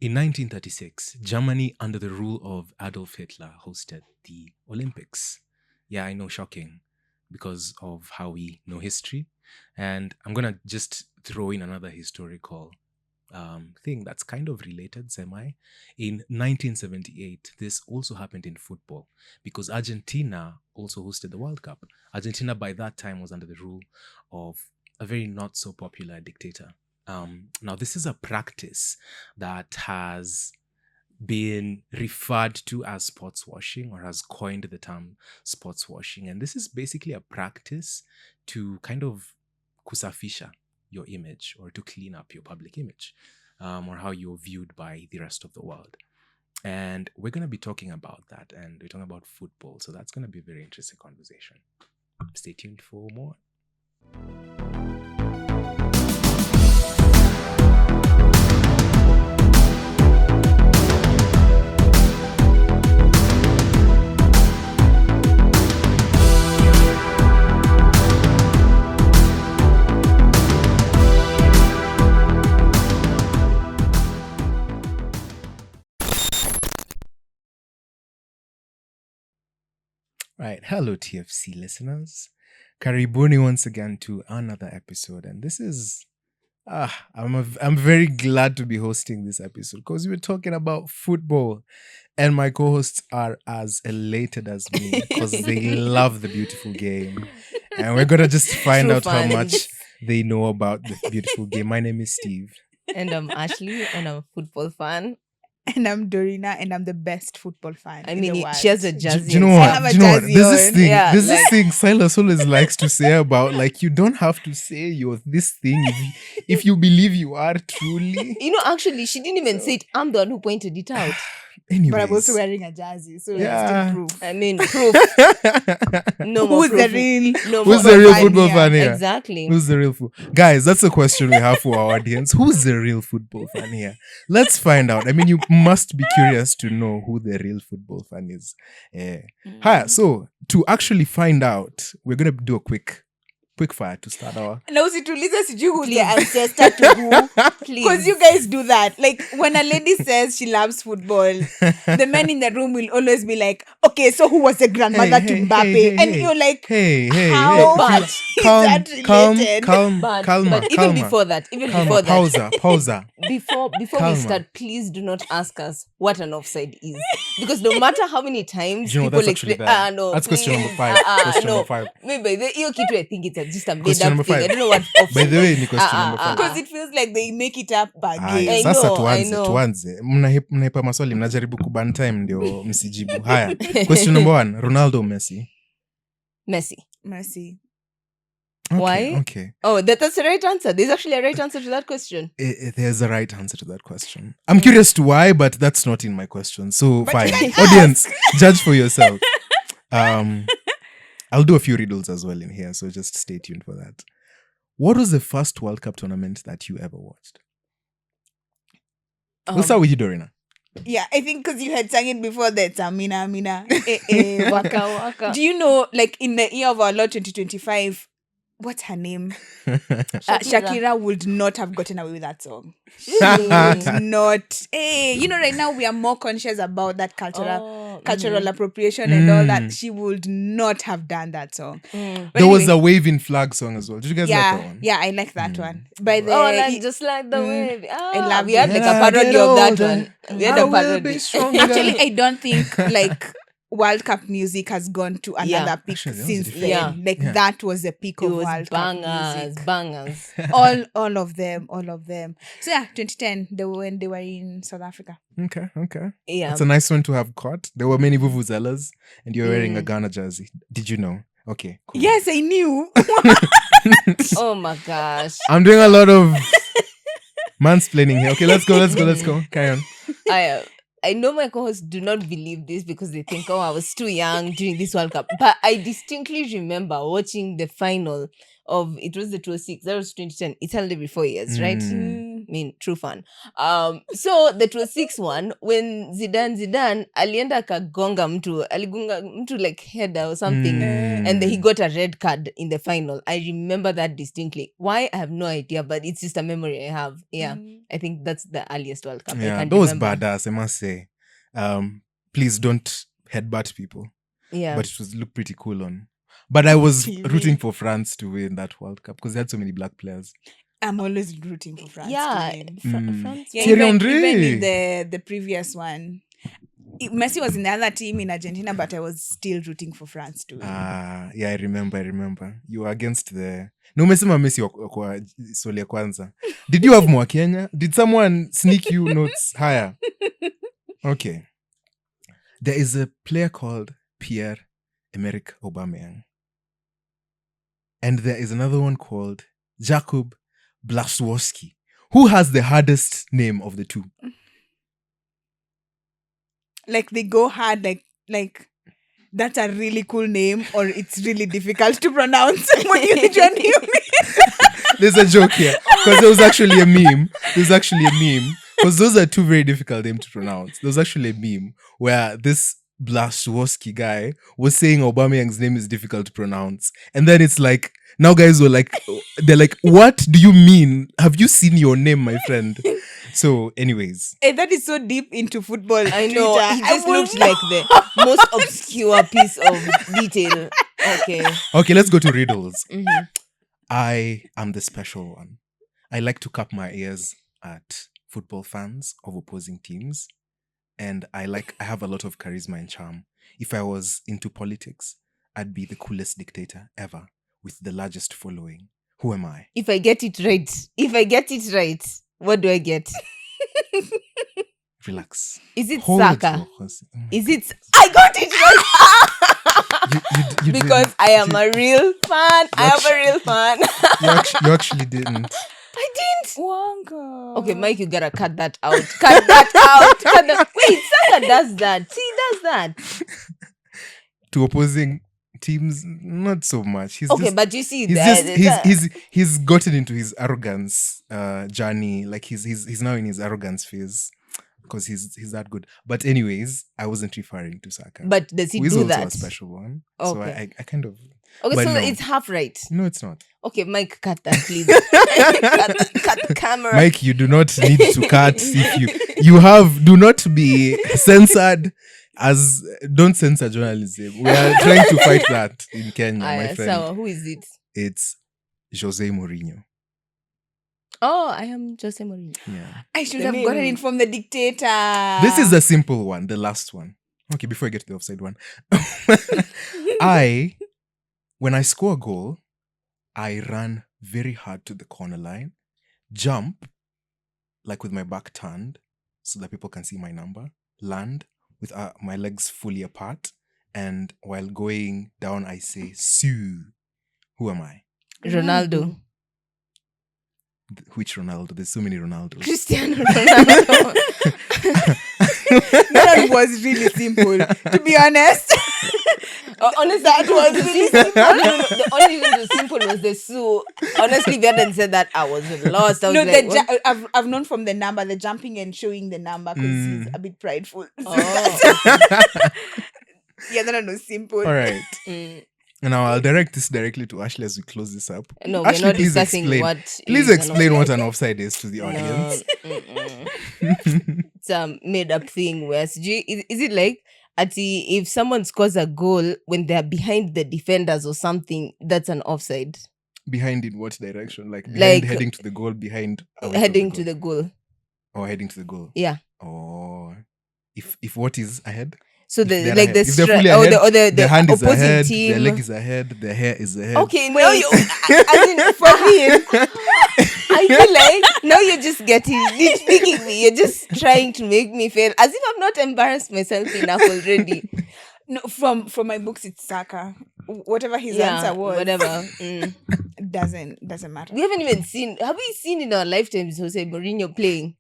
In 1936, Germany, under the rule of Adolf Hitler, hosted the Olympics. Yeah, I know, shocking, because of how we know history. And I'm going to just throw in another historical thing that's kind of related, semi. In 1978, this also happened in football because Argentina also hosted the World Cup. Argentina, by that time, was under the rule of a very not so popular dictator. Now, this is a practice that has been referred to as sports washing, or has coined the term sports washing. And this is basically a practice to kind of kusafisha your image, or to clean up your public image, or how you're viewed by the rest of the world. And we're going to be talking about that, and we're talking about football. So that's going to be a very interesting conversation. Stay tuned for more. Right. Hello, TFC listeners. Karibuni once again to another episode. And this is, I'm very glad to be hosting this episode because we're talking about football. And my co-hosts are as elated as me because they love the beautiful game. And we're going to just find out how much they know about the beautiful game. My name is Steve. And I'm Ashley, and I'm a football fan. And I'm Dorina, and I'm the best football fan. I mean, she has a jersey. Do you know what? There's this thing Silas always likes to say about, like, you don't have to say you're this thing if you believe you are truly. You know, actually, she didn't even say it. I'm the one who pointed it out. Anyways. But I'm also wearing a jersey, so yeah. it's still proof. I mean, proof. No Who's more the real football fan here? Exactly. Who's the real guys? That's a question we have for our audience. Who's the real football fan here? Let's find out. I mean, you must be curious to know who the real football fan is. Hi. So to actually find out, we're gonna do a quick fire to start our. Na usitulize sijui who's the ancestor to who. Because you guys do that. Like, when a lady says she loves football, the men in the room will always be like, okay, so who was the grandmother to Mbappe? And you're like, how bad is that related? Calm. But even before that, Pausa. Before we start, please do not ask us what an offside is, because no matter how many times people explain, no, that's please. question number 5. No. Number 5. Maybe I think it's just a made Question up number thing. 5. I don't know what offside. By the way, ni question number 5. Because it feels like they make it up per game. I Sasa know. tuanze. Mnaipa maswali, mnajaribu kuban time ndio msijibu. Haya. Question number 1, Ronaldo, Messi. Messi. Okay, Why? Okay. Oh, that's the right answer. There's actually a right answer to that question. There's a right answer to that question. I'm curious to why, but that's not in my question. So But fine. you can Audience, judge for yourself. I'll do a few riddles as well in here, so just stay tuned for that. What was the first World Cup tournament that you ever watched? We'll start with you, Dorina. Yeah, I think because you had sung it before that. Amina. Waka waka. Do you know, like, in the year of our Lord 2025, what's her name? Shakira would not have gotten away with that song. She would not. Hey, right now we are more conscious about that cultural appropriation and all that. She would not have done that song. There was a waving flag song as well. Did you guys like that one? Yeah, I like that one. Just like the wave. I love we had like a parody of that one. We had a parody. Actually, I don't think like World Cup music has gone to another peak since then. That was the peak of World Cup music. Bangers. all of them. So yeah, 2010, when they were in South Africa. Okay. Yeah. That's a nice one to have caught. There were many vuvuzelas and you were wearing a Ghana jersey. Did you know? Okay, cool. Yes, I knew. Oh my gosh. I'm doing a lot of mansplaining here. Okay, let's go. Carry on. I know my co-hosts do not believe this because they think, I was too young during this World Cup. But I distinctly remember watching the final of, it was the 2006, that was 2010. It's hardly before 4 years, right? mean, true fan. So that was 6-1 when Zidane alienda akagonga aligonga mtu like header or something, and then he got a red card in the final. I remember that distinctly. Why? I have no idea, but it's just a memory I have. Yeah, I think that's the earliest World Cup. I can that was remember. badass, I must say. Please don't headbutt people. Yeah. But it looked pretty cool on. But I was TV. rooting for France to win that World Cup because they had so many black players. I'm always rooting for France Yeah, to win. France. Yeah, Thierry even Henry. in the previous one, Messi was in the other team in Argentina, but I was still rooting for France to win. Yeah, I remember. You were against the... No, umesema Messi kwa swali ya kwanza. Did you have more Kenya? Did someone sneak you notes higher? Okay. There is a player called Pierre-Emerick Aubameyang. And there is another one called Jakub Blaszczykowski. Who has the hardest name of the two? Like they go hard, like that's a really cool name, or it's really difficult to pronounce. What do you mean? There's a joke here. Because there was actually a meme. Because those are two very difficult names to pronounce. There was actually a meme where this Blaszczykowski guy was saying Aubameyang's name is difficult to pronounce. And then it's like, now guys were like, they're like, what do you mean? Have you seen your name, my friend? So anyways. Hey, that is so deep into football. I know. Twitter. It just looked like the most obscure piece of detail. Okay, let's go to riddles. Mm-hmm. I am the special one. I like to cup my ears at football fans of opposing teams. And I have a lot of charisma and charm. If I was into politics, I'd be the coolest dictator ever with the largest following. Who am I? If I get it right, what do I get? Relax. Is it Hold Saka? your horse. Oh my Is it? God. I got it right. You Because didn't. I am a real fan. I am a real fan. You actually didn't. I didn't. Wonka. Okay, Mike, you gotta cut that out. Wait, Saka does that. See, he does that. To opposing teams, not so much. He's Okay, just, but you see, he's gotten into his arrogance journey. Like he's now in his arrogance phase because he's that good. But anyways, I wasn't referring to Saka. But does he Who is do also that? a special one. Okay. So I kind of... Okay, but so no. it's half right. No, it's not. Okay, Mike, cut that, please. cut the camera. Mike, you do not need to cut. If you do not be censored. Don't censor journalism. We are trying to fight that in Kenya, my friend. So who is it? It's Jose Mourinho. Oh, I am Jose Mourinho. Yeah. I should The have name. gotten it from the dictator. This is a simple one, the last one. Okay, before I get to the offside one. When I score a goal, I run very hard to the corner line, jump, like with my back turned, so that people can see my number, land with my legs fully apart, and while going down, I say, Sue. Who am I? Ronaldo. Which Ronaldo? There's so many Ronaldos. Cristiano Ronaldo. That was really simple, to be honest. Honestly, that was really simple. The only reason it was simple was the Sue. Honestly, if you hadn't said that, I was lost. I was like, I've known from the number, the jumping and showing the number, because he's a bit prideful. oh. Yeah, that one was simple. All right. Mm. Now I'll direct this directly to Ashley as we close this up. No, Ashley, we're not please discussing explain. what. Please is an explain what offside. an offside is to the audience. It's a made-up thing where is it like if someone scores a goal when they're behind the defenders or something, that's an offside. Behind in what direction? Like behind, Like, heading to the goal, behind away from Heading the to the goal. or heading to the goal. Yeah. Or if what is ahead? So If the they're like ahead. the If they're fully ahead, the hand is opposing ahead, team. their leg is ahead, their hair is ahead. Okay, now you as in for real. I feel like now you're just nitpicking me. You're just trying to make me feel as if I've not embarrassed myself enough already. No, from my books, it's Saka. Whatever his answer was, whatever. doesn't matter. We haven't even seen. Have we seen in our lifetimes Jose Mourinho playing?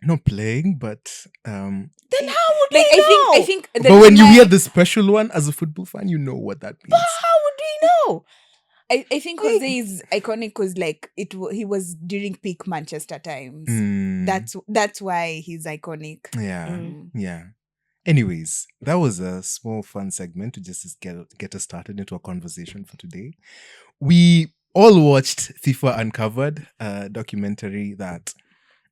Not playing, but Then how would Like we know? I think. but when you hear the special one as a football fan, you know what that means. How would we know? I think Jose is iconic because like he was during peak Manchester times. That's why he's iconic. Yeah, yeah. Anyways, that was a small fun segment to just get us started into a conversation for today. We all watched FIFA Uncovered, a documentary that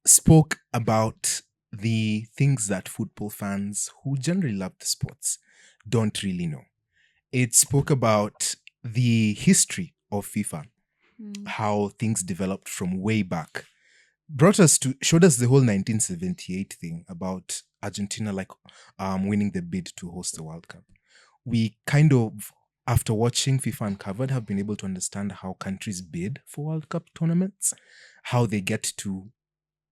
spoke about the things that football fans who generally love the sports don't really know. It spoke about the history of FIFA, how things developed from way back. Showed us the whole 1978 thing about Argentina winning the bid to host the World Cup. We kind of, after watching FIFA Uncovered, have been able to understand how countries bid for World Cup tournaments, how they get to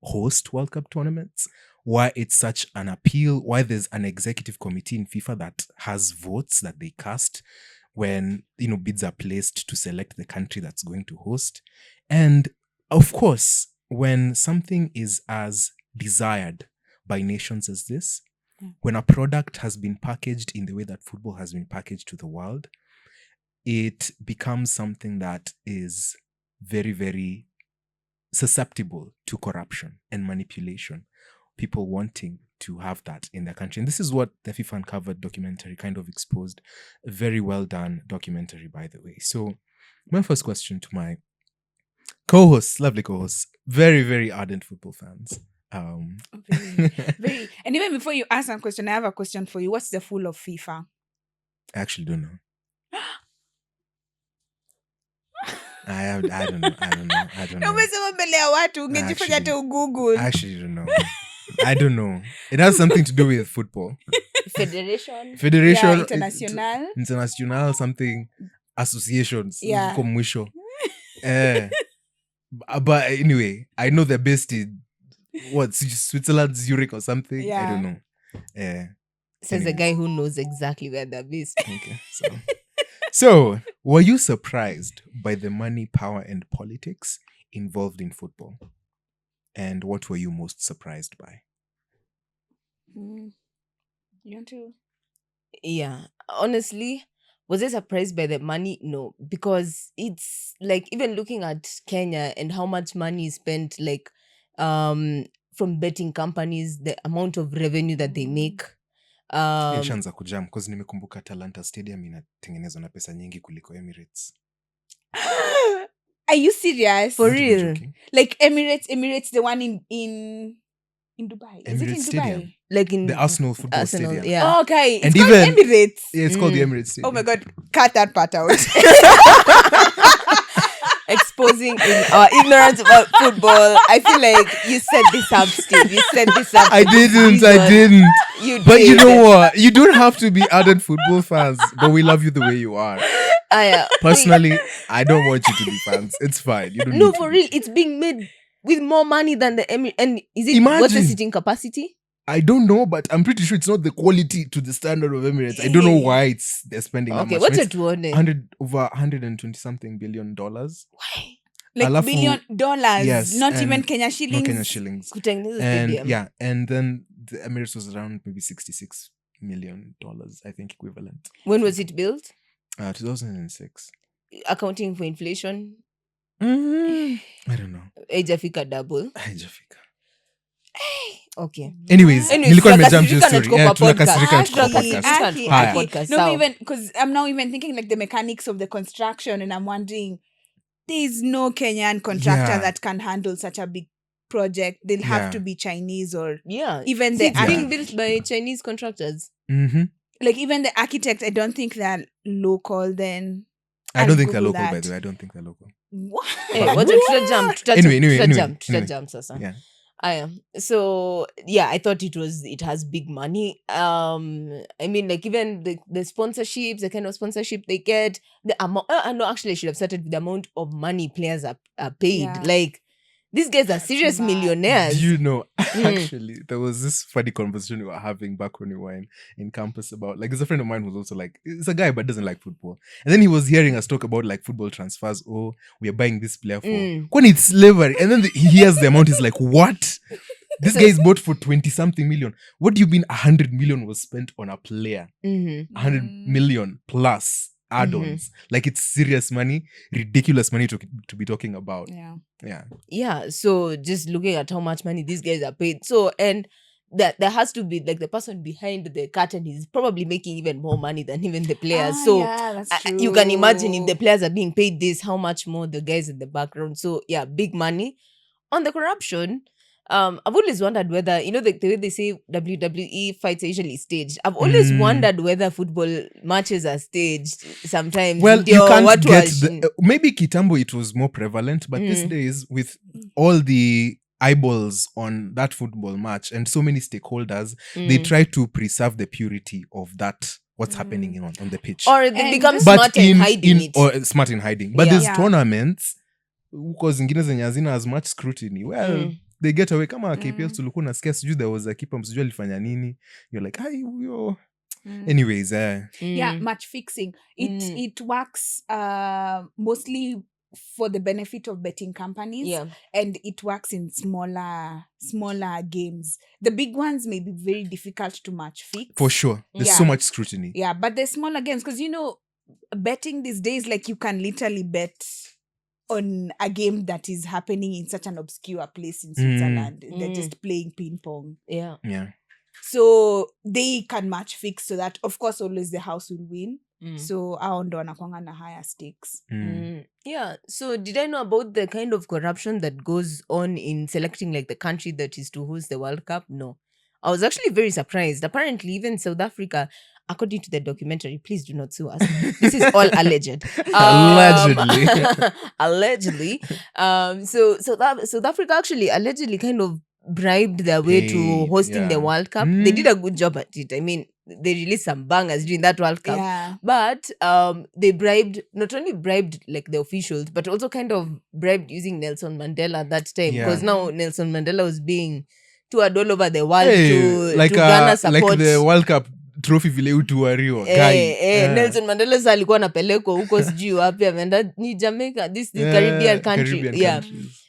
host World Cup tournaments, why it's such an appeal, why there's an executive committee in FIFA that has votes that they cast when bids are placed to select the country that's going to host. And of course, when something is as desired by nations as this, when a product has been packaged in the way that football has been packaged to the world, it becomes something that is very, very susceptible to corruption and manipulation. People wanting to have that in their country. And this is what the FIFA Uncovered documentary kind of exposed. A very well done documentary, by the way. So my first question to my co-hosts, lovely co-hosts, very, very ardent football fans. Very. And even before you ask that question, I have a question for you. What's the full of FIFA? I actually don't know. I don't know. No, umesema mbele ya watu ungejifanya hata ugoogle. I actually don't know. I don't know. It has something to do with football. Federation, yeah, international something, associations. Yeah. Kwa mwisho. But anyway, I know they're based in Switzerland, Zurich or something. Yeah. I don't know. says the guy who knows exactly where they're based. Okay, so were you surprised by the money, power, and politics involved in football? And what were you most surprised by? You want to? Yeah, honestly, was I surprised by the money? No, because it's like even looking at Kenya and how much money is spent, like from betting companies, the amount of revenue that they make. Nishaanza kujam because nimekumbuka Talanta Stadium inatengenezwa na pesa nyingi kuliko Emirates. Are you serious? For Not even real? joking. Like Emirates, the one in Dubai. Is it in Emirates Dubai? Stadium. Like in The Arsenal football Arsenal, stadium. yeah. Oh, okay. It's And called even- Emirates. Yeah, it's called the Emirates Stadium. Oh my god, cut that part out. Exposing our ignorance about football. I feel like you set this up, Steve. You set this up. I didn't. You But you did. know what? You don't have to be ardent football fans, but we love you the way you are. Personally, I don't want you to be fans. It's fine. You don't No, need to for be. real. It's being made with more money than the Emirates. And is it what's the Imagine. seating capacity? I don't know, but I'm pretty sure it's not the quality to the standard of Emirates. I don't know why they're spending that Okay, much. what's It's it worth? over 120 something $billion. Why? Like Alafu- $1 billion. Yes, Not and even Kenya shillings. No Kenya shillings. Kutengeneza And stadium. yeah, and then the Emirates was around maybe $66 million, I think, equivalent. When was it built? 2006. Accounting for inflation, I don't know. haijafika double. Haijafika. Okay. Anyways, Anyways, nilikuwa nimejump tunakasirika to na the tuko story. kwa Tunakasirika na podcast. tuko kwa Aki, podcast. Aki. Haya. Podcast, No, sawa. even because I'm now even thinking like the mechanics of the construction, and I'm wondering, there's no Kenyan contractor Yeah. that can handle such a big project. They'll have Yeah. to be Chinese or Yeah. even See, the it's being built by Chinese contractors. Mm-hmm. like even the architects. I don't think they're local. Then I don't I'll think they're Google local, by that. the way. I don't think they're local. What? Hey, wacha tutajump. Anyway. Tutajump sasa. Yeah. So yeah, I thought it has big money. I mean, like even the sponsorships, the kind of sponsorship they get, the amount. No, actually, I should have started with the amount of money players are paid. Yeah. Like these guys are serious mad. millionaires. Do you know, actually, there was this funny conversation we were having back when we were in campus about, like, there's a friend of mine who's also like, it's a guy but doesn't like football. And then he was hearing us talk about like football transfers. Oh, we are buying this player for, when it's slavery. And then he hears the amount, he's like, what? This guy is bought for 20 something million. What do you mean 100 million was spent on a player? Mhm. 100 million plus. add-ons. Like it's serious money, ridiculous money to be talking about. Yeah. Yeah, so just looking at how much money these guys are paid. So, and that there has to be like the person behind the curtain is probably making even more money than even the players. So yeah, that's true. you can imagine if the players are being paid this, how much more the guys in the background. So yeah, big money. On the corruption, I've always wondered whether, the way they say WWE fights are usually staged. I've always wondered whether football matches are staged sometimes. Well, you can't get watching. maybe Kitambo it was more prevalent, but these days with all the eyeballs on that football match and so many stakeholders, they try to preserve the purity of that, what's happening on the pitch. Or they become But smart in hiding it. Or smart in hiding. But Yeah. there's tournaments, because zingine zenye hazina as much scrutiny. Well, they get away. Kama KPL tulikuwa nasikia sijui there was a keeper msijui alifanya nini. You're like, ai huyo. Anyways, yeah, match fixing. It works mostly for the benefit of betting companies. Yeah. And it works in smaller games. The big ones may be very difficult to match fix. For sure. There's so much scrutiny. Yeah, but the smaller games, because betting these days, like you can literally bet on a game that is happening in such an obscure place in Switzerland. They're just playing ping pong. Yeah. So they can match fix so that, of course, always the house will win. So hao ndo wanakuanga na higher stakes. Yeah. So did I know about the kind of corruption that goes on in selecting like the country that is to host the World Cup? No. I was actually very surprised. Apparently, even South Africa, according to the documentary, please do not sue us. This is all alleged. Allegedly. Allegedly. So South Africa actually allegedly kind of bribed their way to hosting the World Cup. They did a good job at it. I mean, they released some bangers during that World Cup. Yeah. But they not only bribed like the officials, but also kind of bribed using Nelson Mandela at that time. Because now Nelson Mandela was being toured all over the world to garner support. Like the World Cup trophy vile utuariwa. Nelson Mandela sa alikuwa anapelekwa huko sijui wapi, ameenda ni Jamaica, this Caribbean country.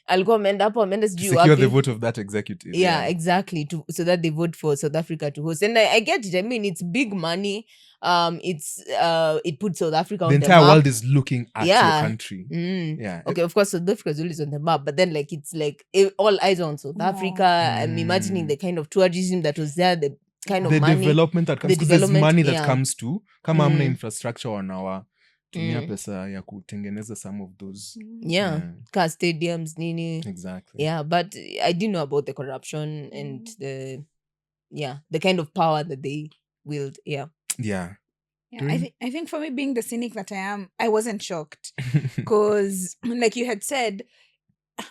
Alikuwa ameenda hapo, ameenda sijui wapi. Secure the vote of that executive. Yeah, exactly. So that they vote for South Africa to host. And I get it. I mean, it's big money. It puts South Africa on the map. The entire world is looking at your country. Yeah. Okay, of course, South Africa is always on the map, but then like it's like all eyes on South Africa. I'm imagining the kind of tourism that was there, the kind of the money. Development that comes, because there's money that comes to, kama hamna infrastructure wanawa tumia pesa ya kutengeneza some of those. Car stadiums, nini. Exactly. Yeah, but I do know about the corruption and the kind of power that they wield. Yeah. I think for me, being the cynic that I am, I wasn't shocked because like you had said,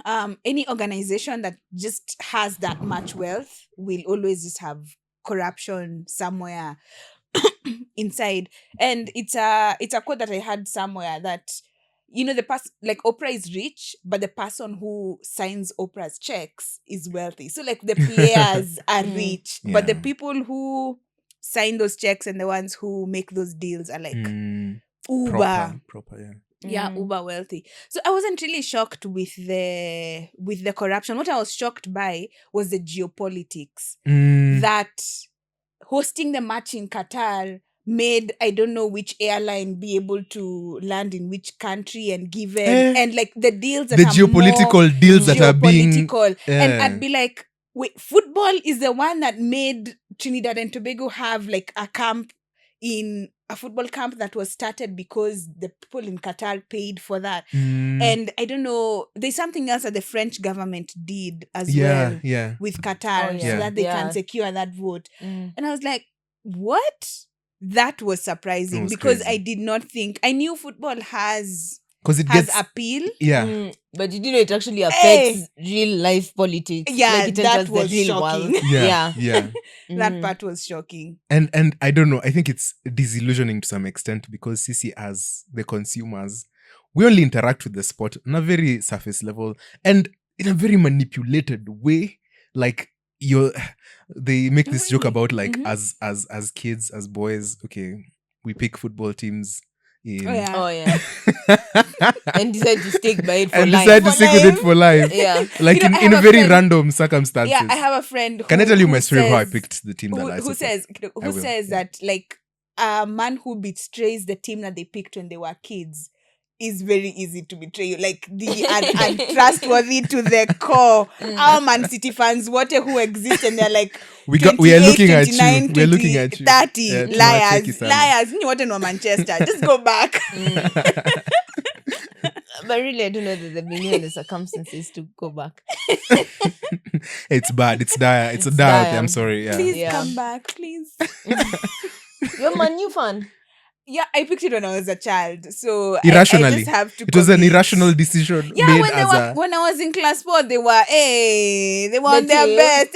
any organization that just has that much wealth will always just have corruption somewhere inside. And it's a quote that I had somewhere that, like Oprah is rich, but the person who signs Oprah's checks is wealthy. So like the players are rich, but the people who sign those checks and the ones who make those deals are like uber proper, uber wealthy. So I wasn't really shocked with the corruption. What I was shocked by was the geopolitics that hosting the match in Qatar made I don't know which airline be able to land in which country and give them and like the deals that the are geopolitical deals that are being and I'd be like, wait, football is the one that made Trinidad and Tobago have like a football camp that was started because the people in Qatar paid for that. And I don't know, there's something else that the French government did as well with Qatar so that they can secure that vote. And I was like, what? That was surprising because crazy. I did not think, I knew football has appeal. But you know it actually affects real life politics. Yeah, like that was shocking. That part was shocking. And I don't know, I think it's disillusioning to some extent because Sisi, as the consumers, we only interact with the sport on a very surface level and in a very manipulated way. Like they make this joke about like as kids, as boys, okay, we pick football teams in and decide to stick by it for and life. decide to stick with it for life. Like in very random circumstances. Yeah, I have a friend Can I tell you my story says, how I picked the team that I who support? says that like a man who betrays the team that they picked when they were kids is very easy to betray you. Like the untrustworthy to the core. Our Man City fans, what who exist and they're like We are 28, looking at 29, you. We are looking at you. 30. Yeah, tunawacheki Liars. sana. Liars. You want to know Manchester. Just go back. But really, I don't know that the venue and the circumstances to go back. It's bad. It's dire. It's a It's dire. dire. I'm sorry. Yeah. Please Yeah. come back, please. You're my new fan. Yeah, I picked it when I was a child. So I Irrationally. just have to It was an commit. irrational decision Yeah, made when as a. when I was in class 4, they were they were on The their team. best,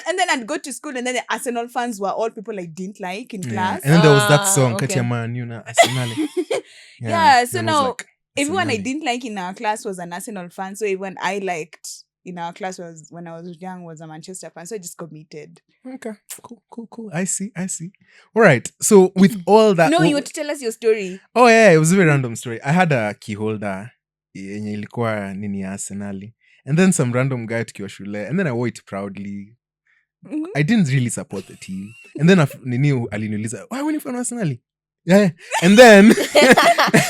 and then I'd go to school, and then the Arsenal fans were all people I didn't like in Yeah. class. And then there was that Ah, song, okay. Katia Man, Arsenal. Yeah, so then it was now like, everyone I Arsenal. didn't like in our class was an Arsenal fan. So everyone I liked in our class was when I was young was a Manchester fan. So I just committed. Okay, cool. I see. All right. So with all that, No, you want to tell us your story. Oh yeah, it was a very random story. I had a key holder yenye ilikuwa nini ya Arsenali, and then some random guy tukiwa shule, and then I wore it proudly. Mhm. I didn't really support the team, and then nini aliniuliza, why when you fan Arsenali? Yeah, and then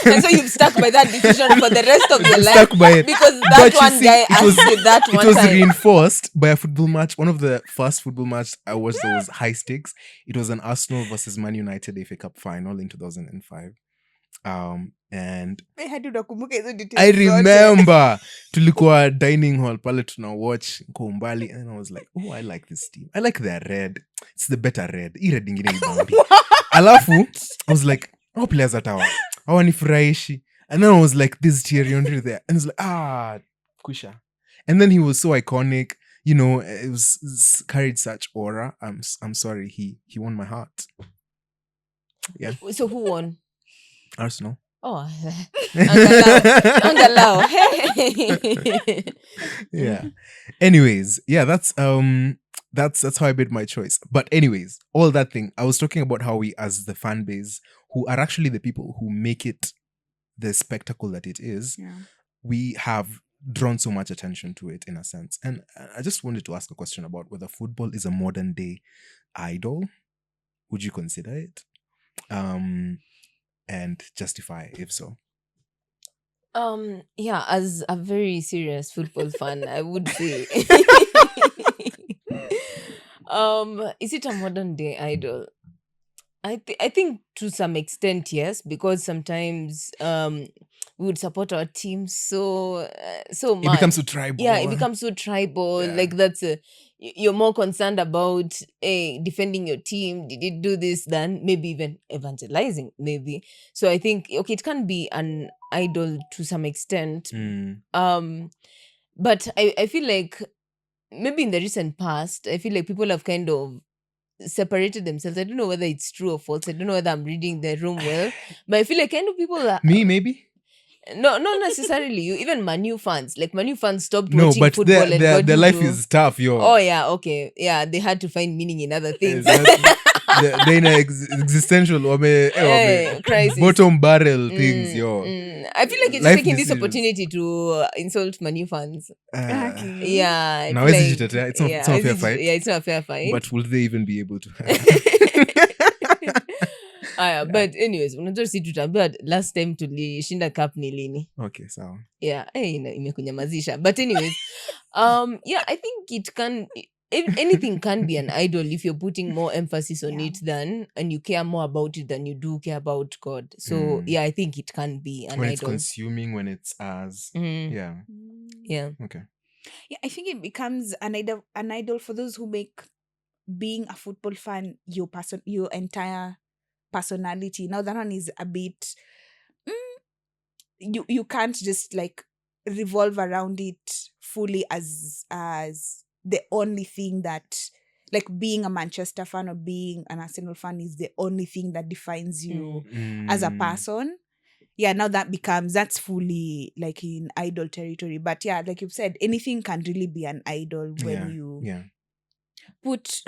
And so you've stuck by that decision for the rest of your life. stuck by it. Because But that you one see, guy it asked was- you that It one was time. reinforced by a football match. One of the first football match I watched that was high stakes. It was an Arsenal versus Man United FA Cup final in 2005. And I had to nakumbuka hizo details I zote. remember tulikuwa dining hall pale tuna watch Kombali, and I was like, oh, I like this team. I like their red. It's the better red. Hii red ingine ni bombi. Alafu I was like, oh, players atawa hawanifurahishi. And then I was like, this Thierry Henry there, and it's like, kusha. And then he was so iconic, it was carried such aura. I'm sorry, he won my heart. Yeah, So who won? Arsenal. Oh, Angalau. Hey. Yeah. Anyways, yeah, that's how I made my choice. But anyways, all that thing, I was talking about how we, as the fan base, who are actually the people who make it the spectacle that it is, Yeah. we have drawn so much attention to it in a sense. And I just wanted to ask a question about whether football is a modern day idol. Would you consider it? And justify if so. Yeah, as a very serious football fan, I would say. Is it a modern day idol? I think to some extent, yes, because sometimes we would support our team so much. It becomes so tribal. Yeah, it becomes so tribal. Yeah. Like that's you're more concerned about defending your team. Did it do this than maybe even evangelizing? Maybe. So I think okay, it can be an idol to some extent. But I feel like maybe in the recent past, I feel like people have kind of separated themselves. I don't know whether it's true or false. I don't know whether I'm reading the room well, but I feel like kind of people are Me, maybe? no, not necessarily. You even Manu fans, like Manu fans stopped No, watching but football and their got life into- is tough, yo. Oh yeah, okay, yeah. They had to find meaning in other things. They're in an existential Crisis. bottom barrel things, yo. I feel like you're just Life taking this decisions. opportunity to insult Manu fans. Okay. Yeah. I Now, feel is like- it it's not a fair fight. Yeah, it's not a fair fight. But will they even be able to? But anyways, unajua si tutaambiwa last time tulishinda cup ni lini. Okay, so Yeah, imekunyamazisha. But anyways, yeah, I think it can if anything can be an idol if you're putting more emphasis on Yeah. it than and you care more about it than you do care about God. So yeah, I think it can be an when it's idol. consuming, when it's as Yeah. okay. Yeah, I think it becomes an idol for those who make being a football fan your entire personality. Now that one is a bit you can't just like revolve around it fully as the only thing that like being a Manchester fan or being an Arsenal fan is the only thing that defines you as a person. Yeah, now that's fully like in idol territory. But yeah, like you've said, anything can really be an idol when you put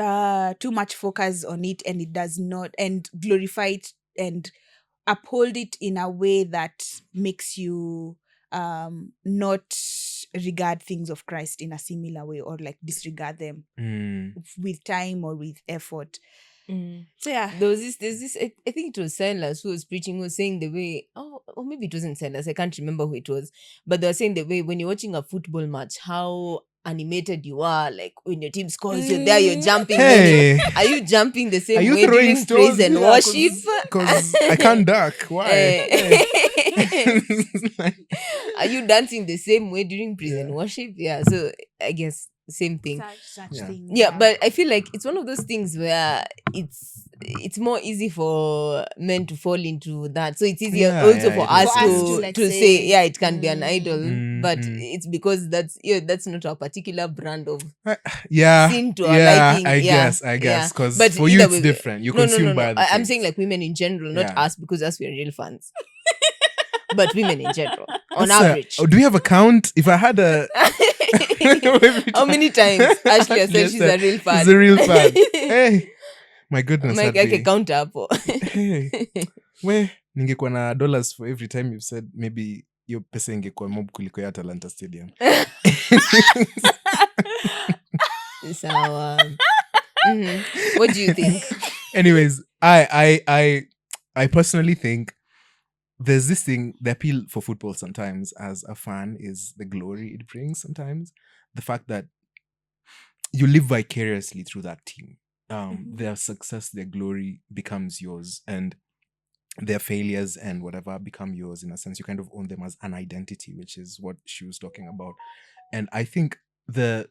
too much focus on it and it does not, and glorify it and uphold it in a way that makes you not regard things of Christ in a similar way or like disregard them with time or with effort. So yeah. There's this. I think it was Silas who was preaching, who was saying the way. Oh, or maybe it wasn't Silas. I can't remember who it was, but they were saying the way when you're watching a football match, how animated you are. Like when your team scores, you're there, you're jumping. Hey, Are you jumping the are same you way throwing during stones? praise and worship? Because I can't duck. Why? Are you dancing the same way during praise and Yeah. worship? Yeah. So I guess same thing. Such Yeah. things. Yeah, but I feel like it's one of those things where it's more easy for men to fall into that. So it's easier Yeah, also yeah, for it us is. For us to to, let's say, say, yeah, it can be an idol, but Mm. it's because that's not a particular brand of Yeah, sin to our yeah, liking. I Yeah, guess, yeah. because But for you either it's way, different. You no. consume by other I'm things. saying like women in general, not Yeah. us, because us we're real fans. But women in general, on That's average. do we have a count? If I had a How many times Ashley has said she's a real fan? She's a real fan. Hey, my goodness, Mike, that'd I can be- count up. Hey, we ningekuwa na dollars for every time you've said, maybe your pesa ingekuwa mob kuliko ya Atalanta Stadium. So, what do you think? Anyways, I personally think there's this thing, the appeal for football sometimes as a fan is the glory it brings sometimes. The fact that you live vicariously through that team. Their success, their glory becomes yours, and their failures and whatever become yours in a sense. You kind of own them as an identity, which is what she was talking about. And I think the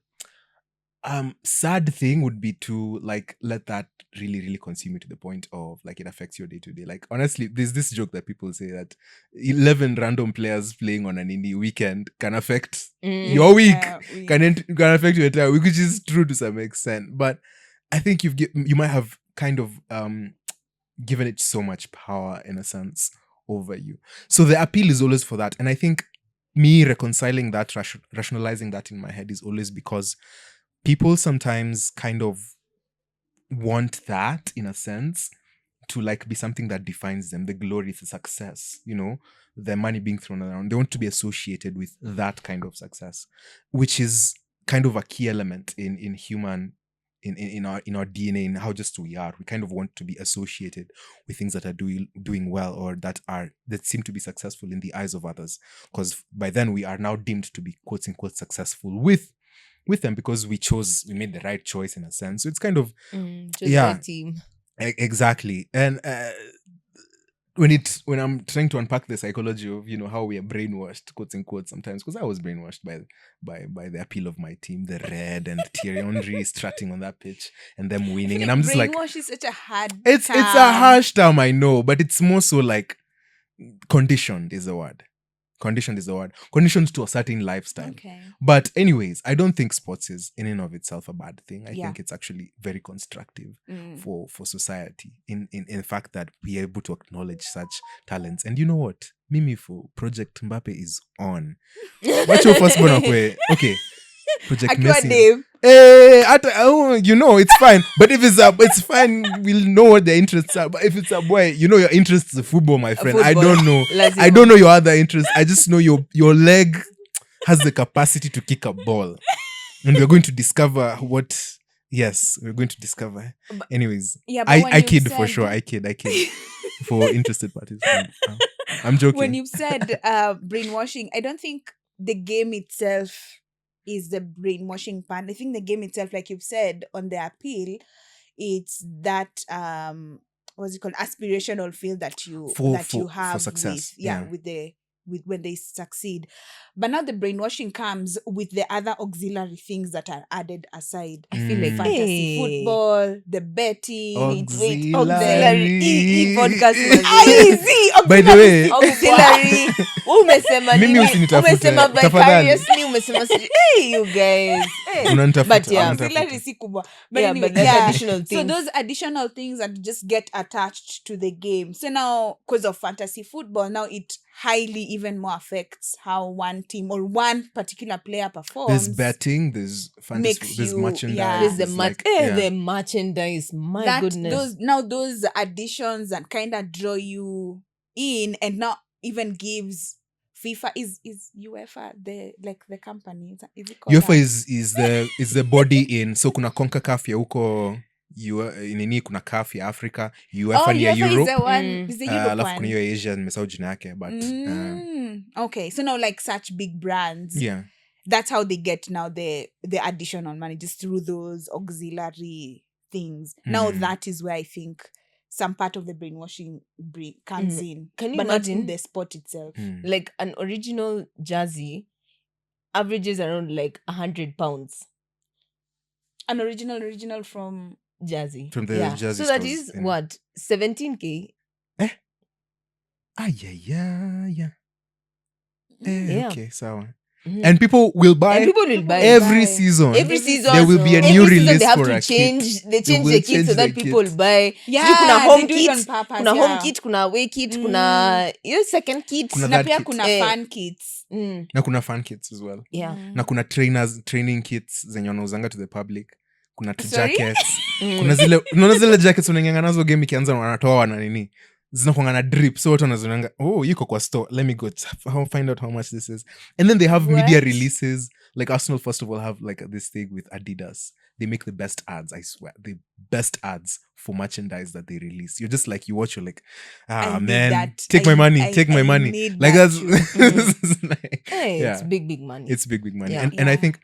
sad thing would be to like let that really, really consume you to the point of like it affects your day to day. Like honestly, there's this joke that people say that 11 random players playing on an indie weekend can affect your week, can affect your entire week, which is true to some extent. But I think you might have kind of given it so much power in a sense over you. So the appeal is always for that, and I think me reconciling that, rationalizing that in my head is always because people sometimes kind of want that in a sense to like be something that defines them, the glory, the success, the money being thrown around. They want to be associated with that kind of success, which is kind of a key element in human in our DNA, in how just we are. We kind of want to be associated with things that are doing well, or that seem to be successful in the eyes of others, because by then we are now deemed to be quote unquote successful with them, because we made the right choice in a sense. So it's kind of right team. Exactly. And when I'm trying to unpack the psychology of how we are brainwashed, quotes and quotes, sometimes, because I was brainwashed by the appeal of my team, the red and Thierry Henry strutting on that pitch and them winning, and I'm just like, brainwash is such a hard it's term. a harsh term, I know, but it's more so like conditioned is the word. Conditioned to a certain lifestyle. Okay. But anyways, I don't think sports is in and of itself a bad thing. I Yeah. think it's actually very constructive for society in the fact that we are able to acknowledge such talents. And you know what? Mimi for Project Mbappe is on. What's your first born? Okay. Project Akiwa Messi. Dave. It's fine. But if it's fine, we'll know what their interests are. But if it's a boy, your interest is football, my friend. I Football. don't know. Lazima. I don't know your other interests. I just know your leg has the capacity to kick a ball. And we're going to discover what... Yes, we're going to discover. Anyways, Yeah, but when I you've kid for said- sure. I kid. For interested parties. I'm joking. When you've said brainwashing, I don't think the game itself is the brainwashing part. I think the game itself, like you've said, on the appeal, it's that what's it called, aspirational feel that you have for success. with when they succeed. But now the brainwashing comes with the other auxiliary things that are added aside. I feel like Fantasy football, the betting, Auxiliary. podcast easy. By the way, auxiliary. Umesema Mimi nini? usinitafute, Umesema tafadhali. vicariously, umesema hey you guys. Hey. Unanitafuta, But yeah, unanitafuta. auxiliary si kubwa. But Yeah, anyway, but that's additional So things. those additional things that just get attached to the game. So now, because of fantasy football, now it highly even more affects how one team or one particular player performs. There's betting, there's fantasy, Makes there's you- merchandise. yeah. There's the there's the merchandise. My goodness. Those additions that kind of draw you in, and now even gives FIFA is UEFA the company. Is it called UEFA that? is the body in, so kuna CONCACAF ya huko nini kuna CAF ya Africa, UEFA ni ya UEFA is Europe, the one. Is the Europe alafu kuna one. hiyo Asia nimesahau jina yake but Okay, so now like such big brands, yeah. that's how they get now the additional money, just through those auxiliary things. Now that is where I think some part of the brainwashing comes in. Can you but not imagine in the sport itself. like an original jersey averages around like 100 pounds An original from jersey. From the jersey so that stores, is yeah. what 17k. Yeah. Yeah. Okay, sawa. And people will buy And people will buy every season. Every season there will be a every new season release they have for to a change. kit. They change will the kit change so that the people kit. buy. Yeah, Sijui kuna they home do it on kit, purpose, kuna yeah. home kit, kuna away kit, kuna hiyo second kit. Kuna na that pia kit. kuna fan kits. Na kuna fan kits as well. Yeah. Na kuna training kits zenye wanauzanga to the public. Kuna Sorry? jackets. Kuna unaona zile jackets unanganga nazo game ikianza wanatoa wana nini. Zinakuanga na drip, so watu wanazonanga yuko kwa store, let me go find out how much this is. And then they have media releases, like Arsenal first of all have like this thing with Adidas. They make the best ads, I swear, the best ads for merchandise that they release. You're just like, you watch, you're like, man, take my money, take my money. Like that's like, It's big money. It's big money. Yeah. And I think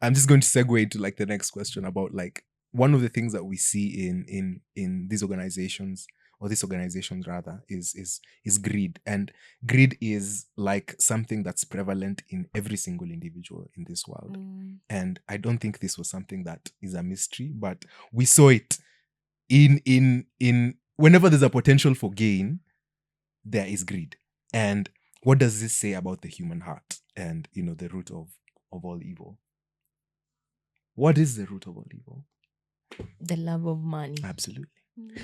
I'm just going to segue into like the next question about like one of the things that we see in these organizations, or this organization rather, is greed. And greed is like something that's prevalent in every single individual in this world. And I don't think this was something that is a mystery, but we saw it in whenever there's a potential for gain, there is greed. And what does this say about the human heart and, the root of all evil? What is the root of all evil? The love of money. Absolutely.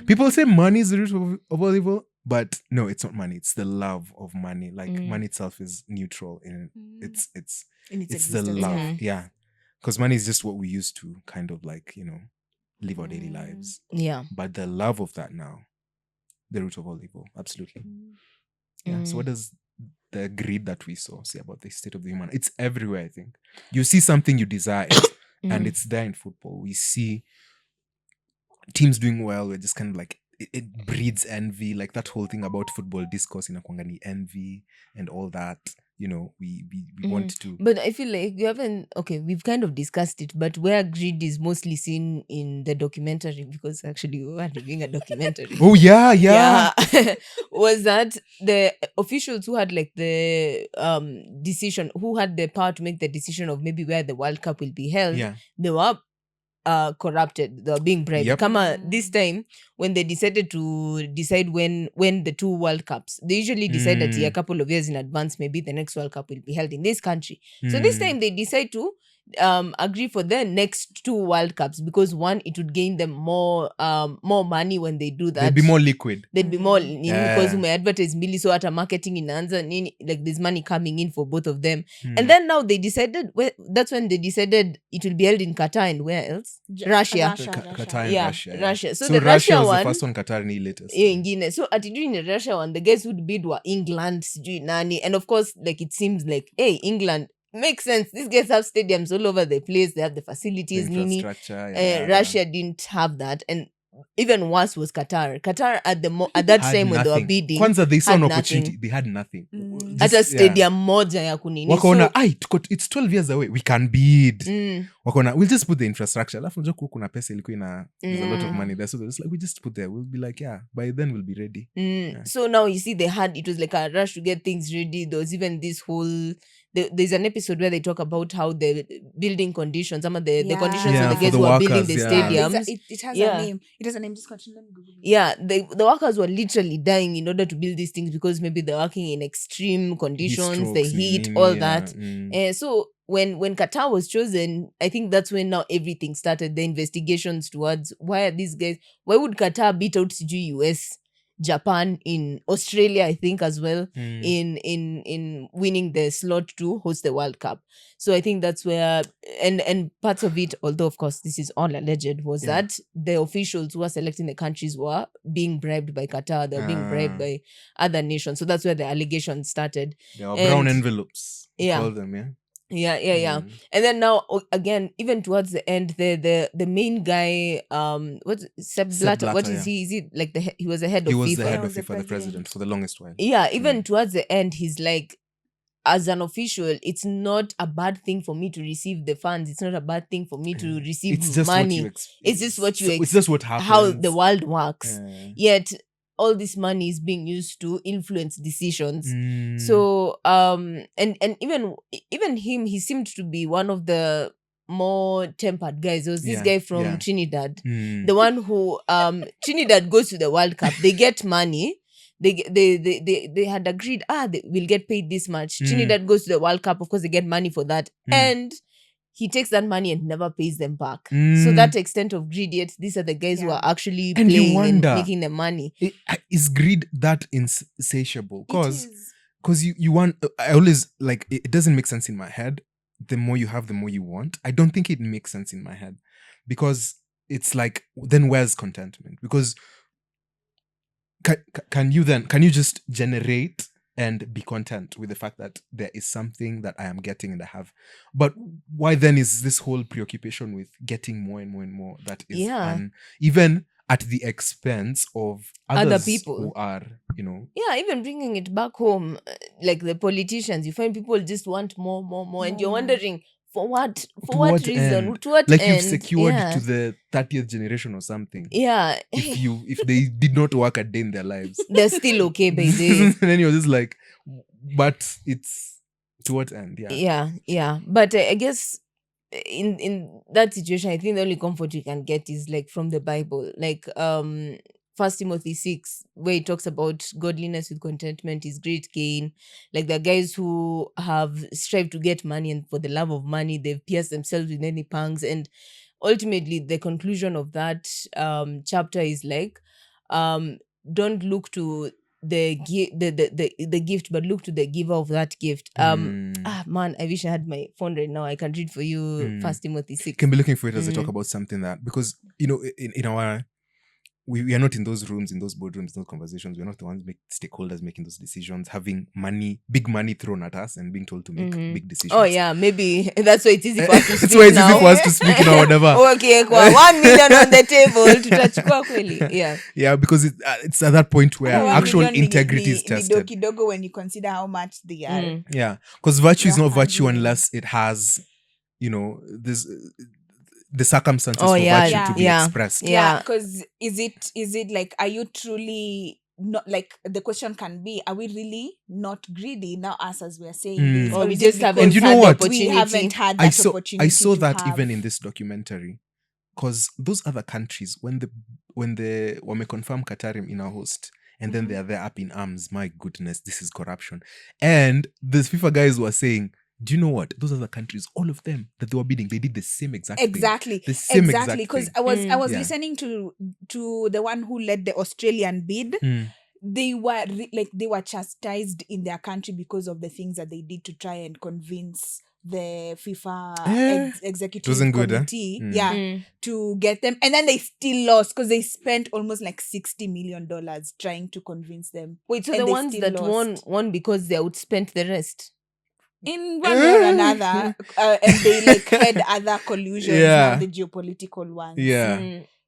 People say money is the root of all evil, but no, it's not money. It's the love of money. Like money itself is neutral, and it's the love. Yeah, because money is just what we use to kind of like live our daily lives. Yeah, but the love of that now, the root of all evil. Absolutely. Yeah. So what does the greed that we saw say about the state of the human? It's everywhere. I think you see something you desire, and it's there in football. We see teams doing well. We're just kind of like it breeds envy, like that whole thing about football discourse in Akwangani, envy and all that. We want to. But I feel like we've kind of discussed it, but where greed is mostly seen in the documentary, because actually we were reviewing a documentary. Oh yeah. Was that the officials who had like the decision, who had the power to make the decision of maybe where the World Cup will be held, they were corrupted. They were being bribed. Yep. Kama this time when they decided to decide when the two World Cups, they usually decide that a couple of years in advance, maybe the next World Cup will be held in this country. So this time they decide to agree for the next two World Cups, because one, it would gain them more money when they do that. They'd be more liquid. They'd be more because ume advertise mbili, so hata marketing inaanza nini, like there's money coming in for both of them. And then now they decided, that's when they decided it will be held in Qatar, and where else? Russia. Qatar and Russia. Russia. So So the Russia Russia was one, the first one, Qatar ni latest. ingine. So atijui in the Russia one, the guys who'd bid were England, sijui nani, and of course, like it seems like, hey, England makes sense. These guys have stadiums all over the place. They have the facilities. The Nini. infrastructure. Russia didn't have that, and even worse was Qatar. Qatar at that time when they were bidding, Kwanza they saw an had opportunity. nothing. They had nothing. At a stadium moja ya kunini. Wakaona, it's 12 years away. We can bid. Wakaona, we'll just put the infrastructure. Alafu unajua kuna pesa ilikuwa there's a lot of money there. So they're just like, we just put there. We'll be like, yeah, by then we'll be ready. So now you see it was like a rush to get things ready. There was even this whole, there's an episode where they talk about how the building conditions, some of the conditions for the guys who are building the stadiums. It has a name. It has a name. Just continue. Let me Google it. Yeah, the workers were literally dying in order to build these things, because maybe they're working in extreme conditions, the heat, all that. So when Qatar was chosen, I think that's when now everything started, the investigations towards why would Qatar beat out US, Japan, in Australia, I think as well, in winning the slot to host the World Cup. So I think that's where, and parts of it, although of course this is all alleged, was that the officials who were selecting the countries were being bribed by Qatar. They were being bribed by other nations. So that's where the allegations started. They were brown envelopes. Call them, Yeah. And then now again, even towards the end, the main guy, what's Sepp Blatter? What Blatter, is he? Is he like he was the head He of was FIFA? the head Yeah, of was the FIFA, the president, for the longest while. Yeah, even towards the end, he's like, as an official, it's not a bad thing for me to receive the funds. It's not a bad thing for me to receive It's just money. what you It's just what you it's just what happens. how the world works. Yeah. Yet all this money is being used to influence decisions. Mm. So and even him, he seemed to be one of the more tempered guys. There was this guy from Trinidad, the one who Trinidad goes to the World Cup. They get money. They had agreed, they will get paid this much. Trinidad goes to the World Cup, of course they get money for that, and he takes that money and never pays them back. So that extent of greed, yet these are the guys who are actually And you playing and wonder, making the money. Is greed that insatiable? Because you want, I always, like, it doesn't make sense in my head. The more you have, the more you want. I don't think it makes sense in my head, because it's like, then where's contentment? Because can you just generate and be content with the fact that there is something that I am getting and I have? But why then is this whole preoccupation with getting more and more and more that is even at the expense of other people who are, even bringing it back home, like the politicians, you find people just want more, and you're wondering, for what reason? End? To what like end? You've secured to the 30th generation or something. Yeah. If they did not work a day in their lives, they're still okay, baby. And then you're just like, but it's to what end? Yeah. But I guess in that situation, I think the only comfort you can get is like from the Bible, like 1 Timothy 6, where it talks about godliness with contentment is great gain. Like the guys who have strived to get money, and for the love of money, they've pierced themselves with many pangs. And ultimately, the conclusion of that chapter is like, don't look to the gift, but look to the giver of that gift. Man, I wish I had my phone right now. I can read for you 1 Timothy 6. Can be looking for it as I talk about something that, because in our we are not in those rooms, in those boardrooms, those conversations. We're not the ones stakeholders making those decisions, having big money thrown at us and being told to make big decisions. Oh yeah, maybe that's why it's easy for us to speak. That's why it's easy for us to speak in our whatever. Okay, kwa 1 million on the table, tutachukua kweli. Yeah, because it's at that point where actual integrity is tested. Kidogo when you consider how much they are. Yeah, because virtue is not virtue unless it has, this. The circumstances for virtue to be expressed. Yeah, because is it like, are you truly not, like, the question can be, are we really not greedy now, us as we're saying this? Or we just haven't and you know what? We haven't had that opportunity. I saw that even in this documentary, because those other countries, when we confirm Qatarim in our host, and then they are there up in arms, my goodness, this is corruption. And the FIFA guys were saying, do you know what? Those other countries, all of them that they were bidding, they did the same exact thing. The same exact because thing. I was listening to the one who led the Australian bid. They were they were chastised in their country because of the things that they did to try and convince the FIFA executive committee to get them, and then they still lost because they spent almost like $60 million trying to convince them. Wait, so the ones that won because they outspent the rest? In one way or another, and they had other collusions, now the geopolitical ones,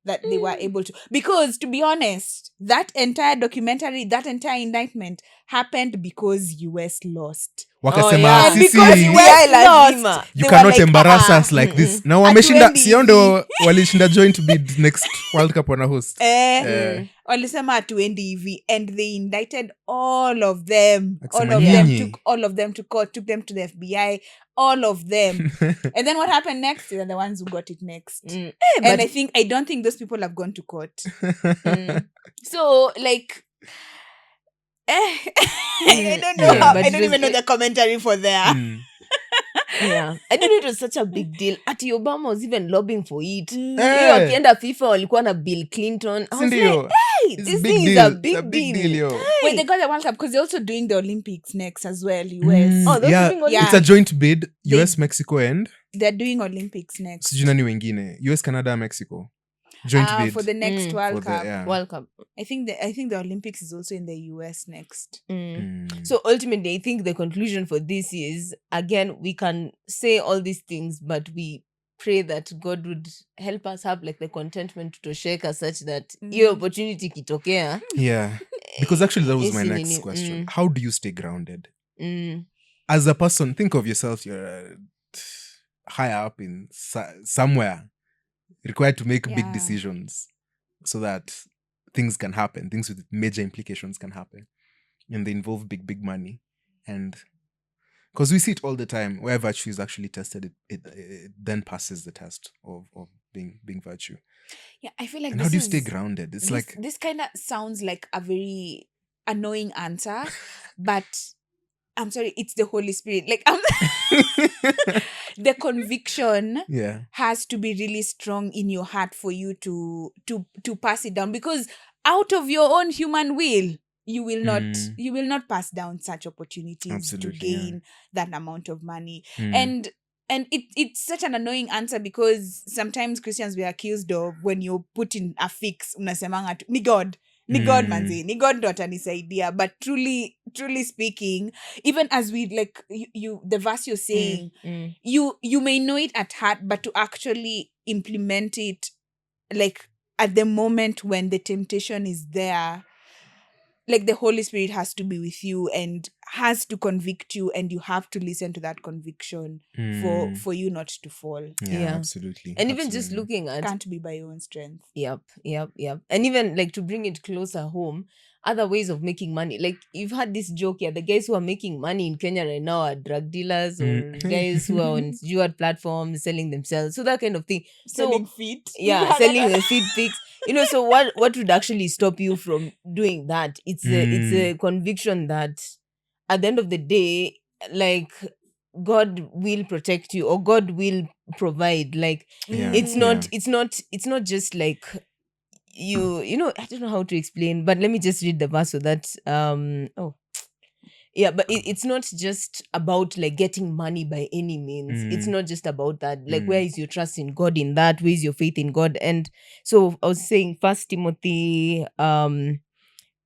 that they were able to. Because to be honest, that entire documentary, that entire indictment happened because US lost. Wakasema, and because US lost, you cannot embarrass us like this. Now wameshinda, sio ndo walishinda joint bid next World Cup wana host. Walisema hatuendi hivi, and they indicted all of them. Took all of them to court, took them to the FBI, all of them. And then what happened next? They're the ones who got it next. And I don't think those people have gone to court. So like I don't know I don't even know the commentary for there. I didn't know it was such a big deal. Ati Obama was even lobbying for it. Akienda FIFA walikuwa na Bill Clinton. I was like, hey, this thing is a big deal. Wait, they got the World Cup because they're also doing the Olympics next as well, US. It's a joint bid, US, Mexico, and they're doing Olympics next. Sijui nani wengine, US, Canada, Mexico. Joint bid for the next Mm. World for the Cup. yeah. World Cup. I think the Olympics is also in the US next. So ultimately, I think the conclusion for this is, again, we can say all these things, but we pray that God would help us have like the contentment to shake us such that your opportunity kitokea. Yeah. Because actually that was my Isi next nini, question. How do you stay grounded? Mm. As a person, think of yourself, you're higher up in somewhere, required to make big Yeah. decisions so that things can happen, things with major implications can happen. And they involve big money. And because we see it all the time, where virtue is actually tested, it then passes the test of being virtue. Yeah, I feel like And this how do you is, stay grounded? It's like, this kind of sounds like a very annoying answer, but I'm sorry, it's the Holy Spirit. Like the conviction yeah. has to be really strong in your heart for you to pass it down, because out of your own human will you will not pass down such opportunities Absolutely, to gain that amount of money. Mm. And it's such an annoying answer, because sometimes Christians were accused of, when you put in a fix, unasemanga tu, ni God manzi, ni God ndo atanisaidia. But truly speaking, even as we like you the verse you're saying, you may know it at heart, but to actually implement it, like at the moment when the temptation is there, like the Holy Spirit has to be with you and has to convict you, and you have to listen to that conviction for you not to fall. Yeah, absolutely. And even just Absolutely. looking at Can't be by your own strength. Yep. And even like to bring it closer home, other ways of making money. Like you've had this joke here, the guys who are making money in Kenya right now are drug dealers or guys who are on steward platforms selling themselves. So that kind of thing. Selling feet. Yeah, selling the feed pics. So what would actually stop you from doing that? It's a conviction that at the end of the day, like God will protect you or God will provide. Like it's not just like I don't know how to explain, but let me just read the verse so that but it's not just about like getting money by any means. It's not just about that. Like where is your trust in God in that? Where is your faith in God? And so I was saying First Timothy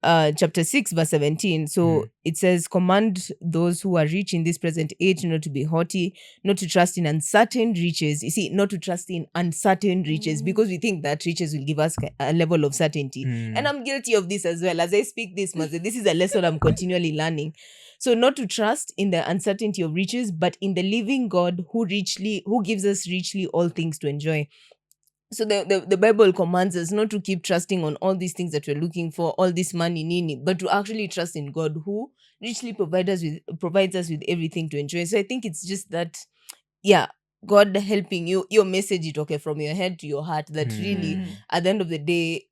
chapter 6 verse 17. So it says, command those who are rich in this present age not to be haughty, not to trust in uncertain riches. You see, not to trust in uncertain riches, because we think that riches will give us a level of certainty. And I'm guilty of this as well. As I speak this, this is a lesson I'm continually learning. So not to trust in the uncertainty of riches, but in the living God who gives us richly all things to enjoy. So the Bible commands us not to keep trusting on all these things that we're looking for, all this money, nini, but to actually trust in God who richly provides us with everything to enjoy. So I think it's just that, God helping you, your message it okay from your head to your heart, that really at the end of the day,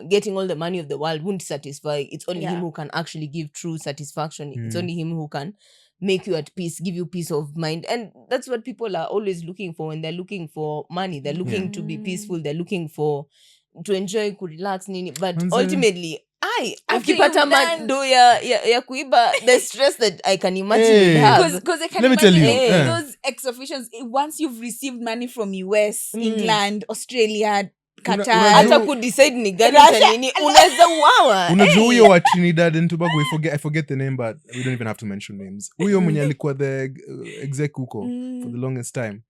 getting all the money of the world won't satisfy. It's only him who can actually give true satisfaction. It's only him who can make you at peace, give you peace of mind. And that's what people are always looking for when they're looking for money. They're looking to be peaceful, they're looking to enjoy, to relax nini. But ultimately After ukipata you've done- mando ya kuiba, the stress that I can imagine you'd have. Because I can Let me tell imagine you, those ex-officials, once you've received money from US, England, Australia, Qatar, hata kudecide ni gani Russia. cha nini unaweza uawa. unajua huyo wa Trinidad and Tobago, I forget the name, but we don't even have to mention names. Huyo mwenye alikuwa the exec huko for the longest time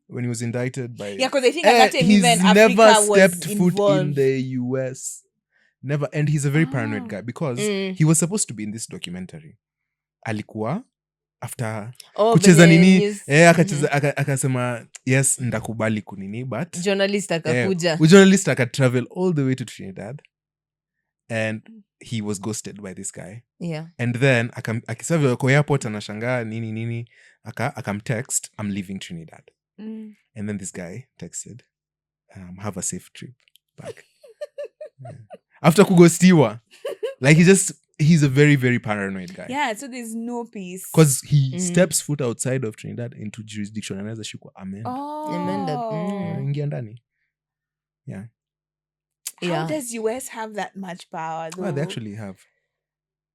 when he was indicted by because I think at that time he's even never Africa was stepped foot in involved. the US. Never. And he's a very paranoid guy because he was supposed to be in this documentary. Alikuwa after kucheza venye nini news. akacheza akasema yes ndakubali kunini, but Journalist akakuja. journalist akatravel all the way to Trinidad and he was ghosted by this guy. Yeah. And then akisavyo kwa airport anashangaa nini akamtext, I'm leaving Trinidad. And then this guy texted, have a safe trip back. After kugostiwa, like he's a very, very paranoid guy. Yeah, so there's no peace. Because he steps foot outside of Trinidad into jurisdiction, anaweza shikwa amenda. Ingia ndani. Yeah. How does US have that much power though? Well, they actually have.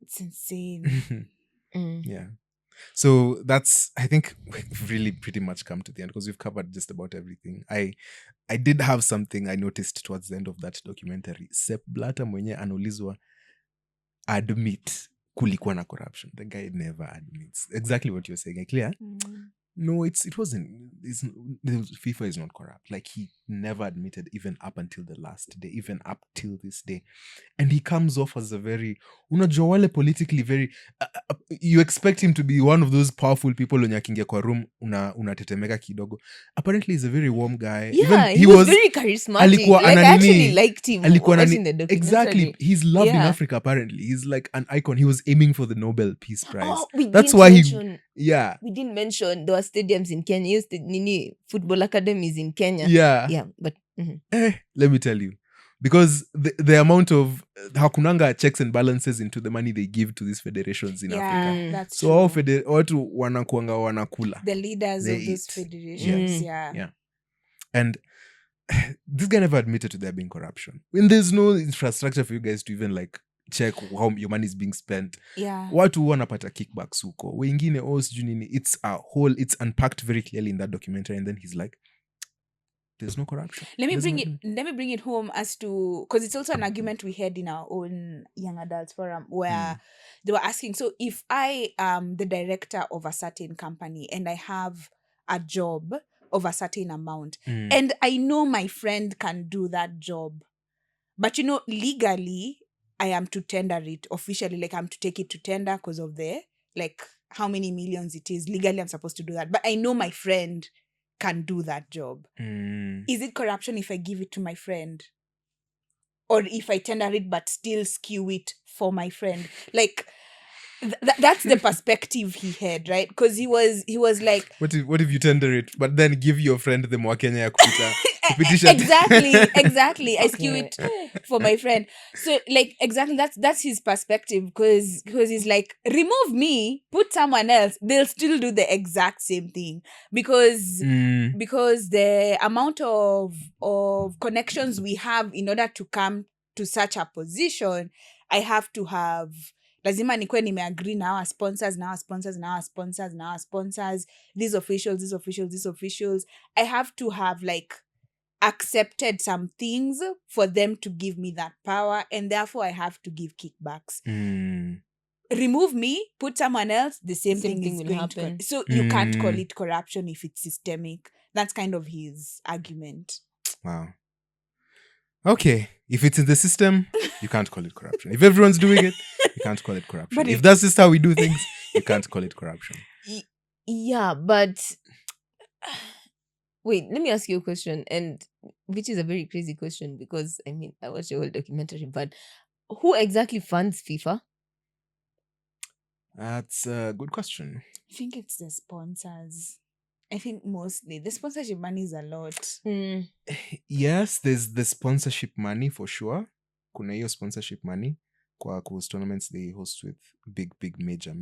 It's insane. Yeah. So that's, I think we've really pretty much come to the end because we've covered just about everything. I I did have something I noticed towards the end of that documentary. Sepp Blatter mwenye anaulizwa admit kulikuwa na corruption. The guy never admits. Exactly what you're saying. Clear? No, it wasn't. FIFA is not corrupt. Like, he never admitted, even up until the last day, even up till this day. And he comes off as a very, unajua wale politically very, you expect him to be one of those powerful people wenye akingia kwa room, unatetemeka kidogo. Apparently, he's a very warm guy. Yeah, Even he was very charismatic. alikuwa Like, I ananini- actually liked him alikuwa watching the documentary. exactly. He's loved in Yeah. Africa, apparently. He's like an icon. He was aiming for the Nobel Peace Prize. Oh, we That's didn't why mention, yeah. we didn't mention there were stadiums in Kenya. Used nini football academies in Kenya. Yeah. But Let me tell you, because the amount of hakunanga checks and balances into the money they give to these federations in Africa. That's So true. all watu wanakuanga wanakula. The leaders They of those eat. federations, yeah. Yeah. And this guy never admitted to there being corruption. When there's no infrastructure for you guys to even like check how your money is being spent. Yeah. Watu wanapata kickbacks huko. Wengine sijui nini. It's unpacked very clearly in that documentary, and then he's like, there's no corruption. Let me There's bring it home as to, because it's also an argument we had in our own young adults forum where they were asking, so if I am the director of a certain company and I have a job of a certain amount and I know my friend can do that job, but legally I am to tender it officially, like I'm to take it to tender because of the like how many millions it is. Legally I'm supposed to do that, but I know my friend can do that job. Is it corruption if I give it to my friend? Or if I tender it but still skew it for my friend? Like, that's the perspective he had, right? Because he was like... What if you tender it, but then give your friend the Mwakenya ya kupitisha? Exactly. I skew it for my friend. So, like, exactly, that's his perspective, because he's like, remove me, put someone else, they'll still do the exact same thing. Because the amount of connections we have in order to come to such a position, I have to have... lazima nikuwe nimeagree na our sponsors, these officials. I have to have like accepted some things for them to give me that power, and therefore I have to give kickbacks. Remove me, put someone else, the same thing is will going happen. to... So you can't call it corruption if it's systemic. That's kind of his argument. Wow. Okay, if it's in the system, you can't call it corruption. If everyone's doing it, you can't call it corruption. But if that's just how we do things, you can't call it corruption. Yeah, but wait, let me ask you a question, and which is a very crazy question, because I mean I watched the whole documentary, but who exactly funds FIFA? That's a good question. I think it's the sponsors. I think mostly the sponsorship money is a lot. Yes, there's the sponsorship money for sure. Kuna hiyo sponsorship money kwa host tournaments they host with big major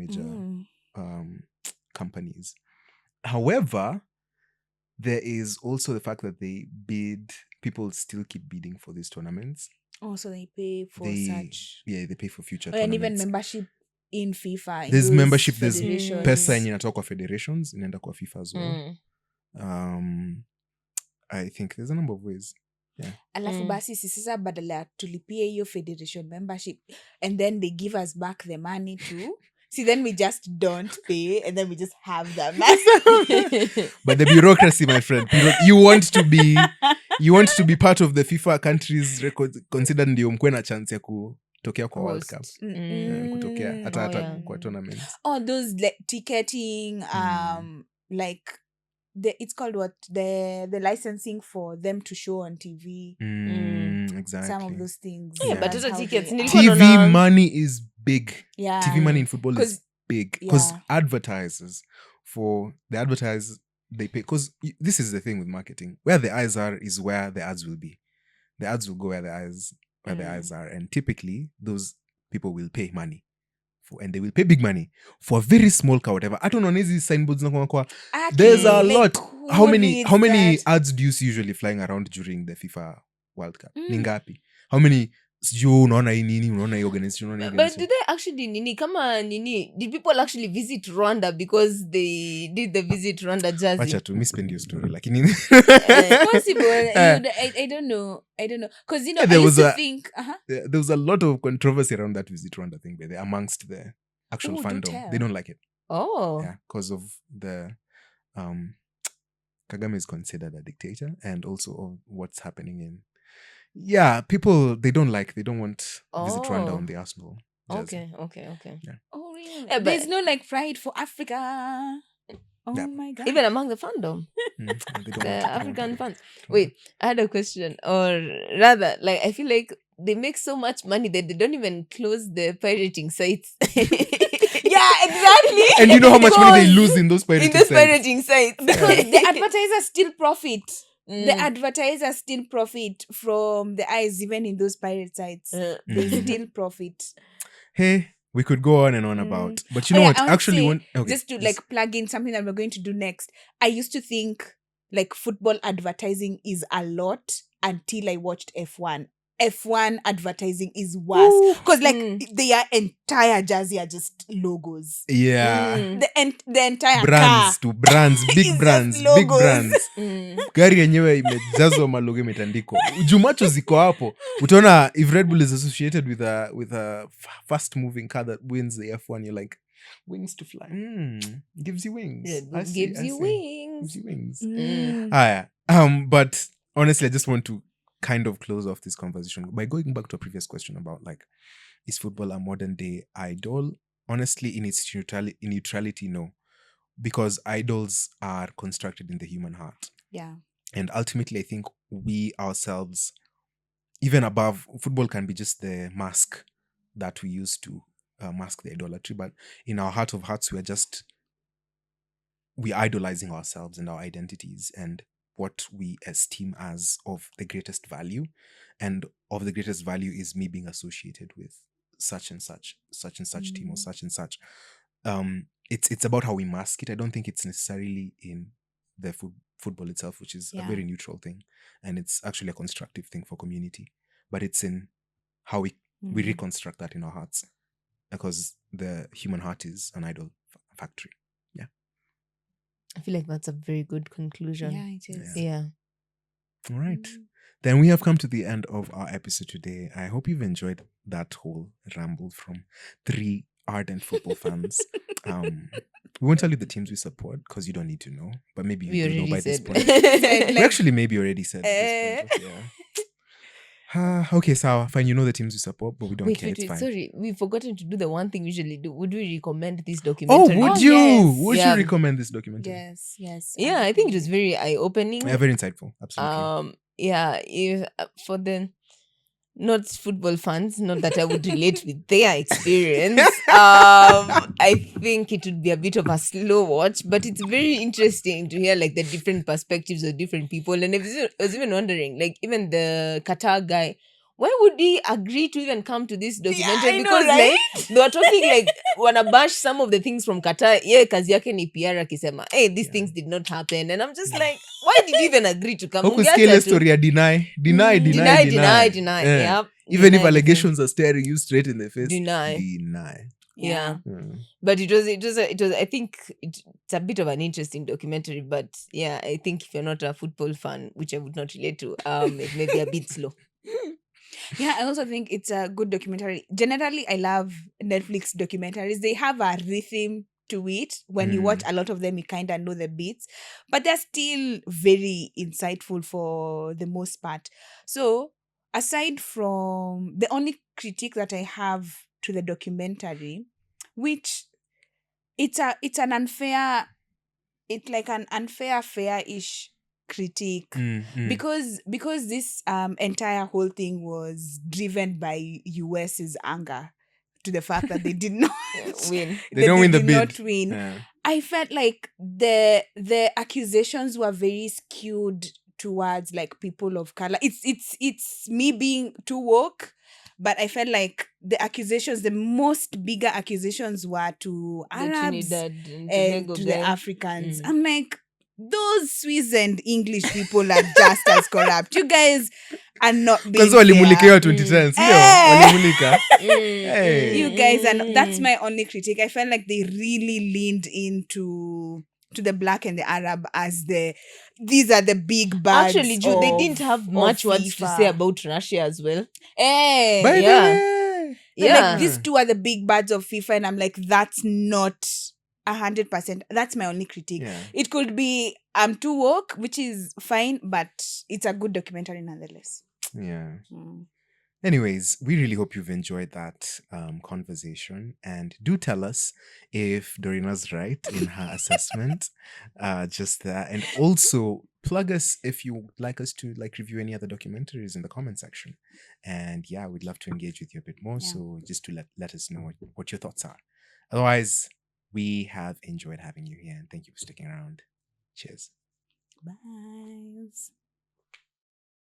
companies. However, there is also the fact that they bid, people still keep bidding for these tournaments. Oh, so they pay for such. Yeah, they pay for future And tournaments. even membership in FIFA. in There's those membership, there's federations. pesa yenye inatoka kwa federations, inaenda kwa FIFA as well. I think there's a number of ways. Yeah. Alafu basi sisa badala ya tulipie hiyo federation membership and then they give us back the money too. See, then we just don't pay and then we just have that money. But the bureaucracy, my friend, you want to be part of the FIFA countries considered ndio mkwe na chance ya kutokea kwa World Cup. Kutokea hata kwa tournaments. Oh, those like ticketing, like it's called what? The licensing for them to show on TV. Exactly. Some of those things. Yeah, but That's those how tickets. they are. TV money is big. Yeah. TV money in football is big. Because yeah. advertisers, for the advertisers, they pay. Because this is the thing with marketing. Where the eyes are is where the ads will be. The ads will go where the eyes are. And typically, those people will pay money. And they will pay big money for a very small car, whatever. I don't know, these signboards. There's a lot. How many ads do you see usually flying around during the FIFA World Cup? Ningapi? How many sijui unaona hii nini, unaona hii organization, unaona hii But organization. did they actually did people actually visit Rwanda because they did the visit Rwanda jersey? Wacha tu, mi spendi hiyo story, lakini Possible. I don't know. Because, you know, There I used was to a- think, there was a lot of controversy around that Visit Rwanda thing, by the amongst the actual Ooh, do fandom. tell. They don't like it. Oh. Yeah, because of the Kagame is considered a dictator, and also of what's happening in people they don't want Visit Rwanda Oh. on the Arsenal jersey. Okay. oh, really? Yeah, There's but- no like pride for Africa. Oh Yeah. my God. Even among the fandom, And they don't the want it, they don't African want fans. Wait, I had a question, or rather, like, I feel like they make so much money that they don't even close the pirating sites. Yeah, exactly. it. And you know how much money they Because lose in those pirating in those sites? pirating sites. Because the advertisers still profit. The Mm. advertisers still profit from the eyes, even in those pirate sites. They Mhm. still profit. Hey, we could go on and on about, but you know Oh, yeah, what? I want to Actually, say, one okay, just to like plug in something that we're going to do next. I used to think like football advertising is a lot until I watched F1. F1 advertising is worse because like their entire jersey are just logos. yeah. The entire Brands car. to brands, It's big just brands, big logos. brands. Mm. Gari yenyewe imejazwa malogo imetandikwa. Jumacho ziko hapo. Utaona if Red Bull is associated with a fast moving car that wins the F1, you're like, wings to fly. Gives you wings. Red Bull I see, gives I you see. wings. Gives you wings. Mm. But honestly, I just want to kind of close off this conversation by going back to a previous question about like, is football a modern day idol? Honestly, in its neutrality, no. Because idols are constructed in the human heart. Yeah. And ultimately, I think we ourselves, even above, football can be just the mask that we use to mask the idolatry. But in our heart of hearts, we're idolizing ourselves and our identities and what we esteem as of the greatest value. And of the greatest value is me being associated with such and such team or such and such. It's about how we mask it. I don't think it's necessarily in the football itself, which is a very neutral thing, and it's actually a constructive thing for community. But it's in how we reconstruct that in our hearts, because the human heart is an idol factory. Yeah, I feel like that's a very good conclusion. Yeah, it is. Yeah. all right. Then we have come to the end of our episode today. I hope you've enjoyed that whole ramble from 3 ardent football fans. We won't tell you the teams we support because you don't need to know, but maybe you do know by this point. We actually maybe already said at this point. Yeah. Okay, so fine, you know the teams we support, but we don't care. It's fine. Sorry, we've forgotten to do the one thing we usually do. Would we recommend this Oh, documentary? would Oh, you? yes. Would Yeah. you recommend this documentary? Yes. Yeah, I think it was very eye-opening. Yeah, very insightful. Absolutely. Yeah, if for the not football fans, not that I would relate with their experience. I think it would be a bit of a slow watch, but it's very interesting to hear like the different perspectives of different people. And I was even wondering, like even the Qatar guy, why would he agree to even come to this documentary? I know, Because right? like they were talking like wanna bash some of the things from Qatar. Yeah, kazi yake ni PR akisema, hey, these things did not happen. And I'm just like, why did you even agree to come? Huku Ungeacha scale tu. story ya deny. Deny. Yeah. Yep. Even if Deny. allegations are staring you straight in the face, Deny. Yeah. Mm. But it was I think it's a bit of an interesting documentary, but yeah, I think if you're not a football fan, which I would not relate to, it may be a bit slow. Yeah, I also think it's a good documentary. Generally, I love Netflix documentaries. They have a rhythm to it. When you watch a lot of them, you kind of know the beats, but they're still very insightful for the most part. So, aside from the only critique that I have to the documentary, which it's an unfair, it's like an unfair, fair-ish critique. Because this entire whole thing was driven by US's anger to the fact that they did not Win. They don't win the did bid. not win. Yeah. I felt like the accusations were very skewed towards like people of color. It's me being too woke, but I felt like the most bigger accusations were to Arabs, Trinidad and and Tobago to the guy. Africans. I'm like, those Swiss and English people are just as corrupt. You guys are not being Kwanza walimulikiwa fair. 2010, sio? Walimulika. Hey. You guys, and that's my only critique. I felt like they really leaned into to the black and the Arab as these are the big bads. Actually, Joe, they of- didn't have of much words to FIFA. say about Russia as well. Eh, By the Yeah. way. and Yeah. like these two are the big bads of FIFA, and I'm like, that's not 100%. That's my only critique. Yeah. It could be I'm too woke, which is fine, but it's a good documentary nonetheless. Yeah. Mm. Anyways, we really hope you've enjoyed that conversation, and do tell us if Dorina's right in her assessment. Just that, and also plug us if you would like us to like review any other documentaries in the comment section. And yeah, we'd love to engage with you a bit more. Yeah. So just to let us know what your thoughts are. Otherwise, we have enjoyed having you here, and thank you for sticking around. Cheers. Bye.